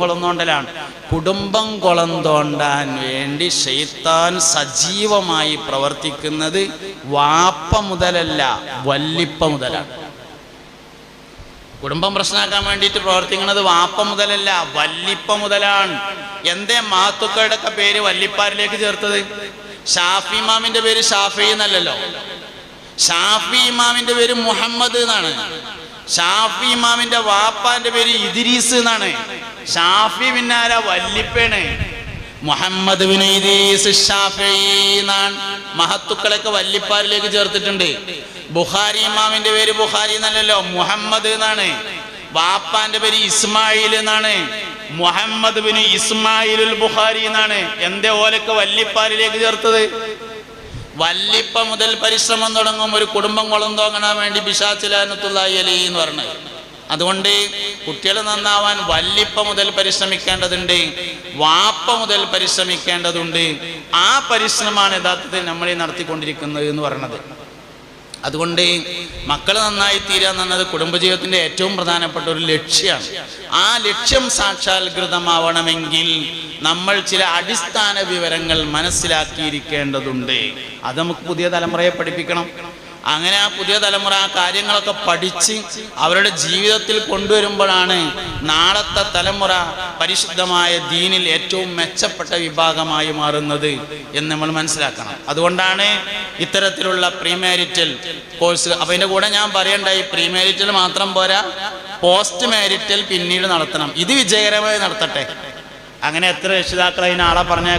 കൊളന്തോണ്ടലാണ്. കുടുംബം കുളം തോണ്ടാൻ വേണ്ടി ശൈത്താൻ സജീവമായി പ്രവർത്തിക്കുന്നത് വാപ്പ മുതലല്ല, വല്ലിപ്പ മുതലാണ്. കുടുംബം പ്രശ്നമാക്കാൻ വേണ്ടിയിട്ട് പ്രവർത്തിക്കുന്നത് വാപ്പ മുതലല്ല, വല്ലിപ്പ മുതലാണ്. എന്തേ മാത്തുക്കളുടെ ഒക്കെ പേര് വല്ലിപ്പാരിലേക്ക് ചേർത്തത്? ഷാഫി ഇമാമിന്റെ പേര് ഷാഫി എന്നല്ലല്ലോ, ഷാഫി ഇമാമിന്റെ പേര് മുഹമ്മദ് എന്നാണ്. ഷാഫി ഇമാമിന്റെ വാപ്പാന്റെ പേര് ഇദ്രീസ് എന്നാണ്. ഷാഫി പിന്നാര വല്ലിപ്പേണ്, മുഹമ്മദ് ബിൻ ഇദ്രീസ് ഷാഫി എന്നാണ്. മഹത്തുക്കളൊക്കെ വല്ലിപ്പാരിലേക്ക് ചേർത്തിട്ടുണ്ട്. ബുഖാരി ഇമാമിന്റെ പേര് ബുഖാരി എന്നല്ലല്ലോ, മുഹമ്മദ് എന്നാണ്. വാപ്പാന്റെ പേര് ഇസ്മായിൽ എന്നാണ്, മുഹമ്മദ് ബിൻ ഇസ്മായിലുൽ ബുഖാരി എന്നാണ്. എന്തേ ഓലൊക്കെ വല്ലിപ്പാരിലേക്ക് ചേർത്തത്? വല്ലിപ്പ മുതൽ പരിശ്രമം തുടങ്ങും ഒരു കുടുംബം കുളം തോങ്ങാൻ വേണ്ടി പിശാച് ലഅനത്തുല്ലാഹി അലൈഹി എന്ന് പറഞ്ഞത്. അതുകൊണ്ട് കുട്ടികൾ നന്നാവാൻ വല്ലിപ്പ മുതൽ പരിശ്രമിക്കേണ്ടതുണ്ട്, വാപ്പ മുതൽ പരിശ്രമിക്കേണ്ടതുണ്ട്. ആ പരിശ്രമമാണ് യഥാർത്ഥത്തിൽ നമ്മൾ നടത്തിക്കൊണ്ടിരിക്കുന്നത് എന്ന് പറയുന്നത്. അതുകൊണ്ട് മക്കൾ നന്നായി തീരുക എന്നുള്ളത് കുടുംബജീവിതത്തിന്റെ ഏറ്റവും പ്രധാനപ്പെട്ട ഒരു ലക്ഷ്യമാണ്. ആ ലക്ഷ്യം സാക്ഷാത്കൃതമാവണമെങ്കിൽ നമ്മൾ ചില അടിസ്ഥാന വിവരങ്ങൾ മനസ്സിലാക്കിയിരിക്കേണ്ടതുണ്ട്. അത് നമുക്ക് പുതിയ തലമുറയെ പഠിപ്പിക്കണം. അങ്ങനെ ആ പുതിയ തലമുറ ആ കാര്യങ്ങളൊക്കെ പഠിച്ച് അവരുടെ ജീവിതത്തിൽ കൊണ്ടുവരുമ്പോഴാണ് നാളത്തെ തലമുറ പരിശുദ്ധമായ ദീനിൽ ഏറ്റവും മെച്ചപ്പെട്ട വിഭാഗമായി മാറുന്നത് എന്ന് നമ്മൾ മനസ്സിലാക്കണം. അതുകൊണ്ടാണ് ഇത്തരത്തിലുള്ള പ്രീമാരിറ്റൽ കോഴ്സ്. അപ്പൊ അതിന്റെ കൂടെ ഞാൻ പറയണ്ടായി, പ്രീമാരിറ്റൽ മാത്രം പോരാ, പോസ്റ്റ് മാരിറ്റൽ പിന്നീട് നടത്തണം. ഇത് വിജയകരമായി നടത്തട്ടെ. അങ്ങനെ എത്ര രക്ഷിതാക്കൾ അതിനാളെ പറഞ്ഞ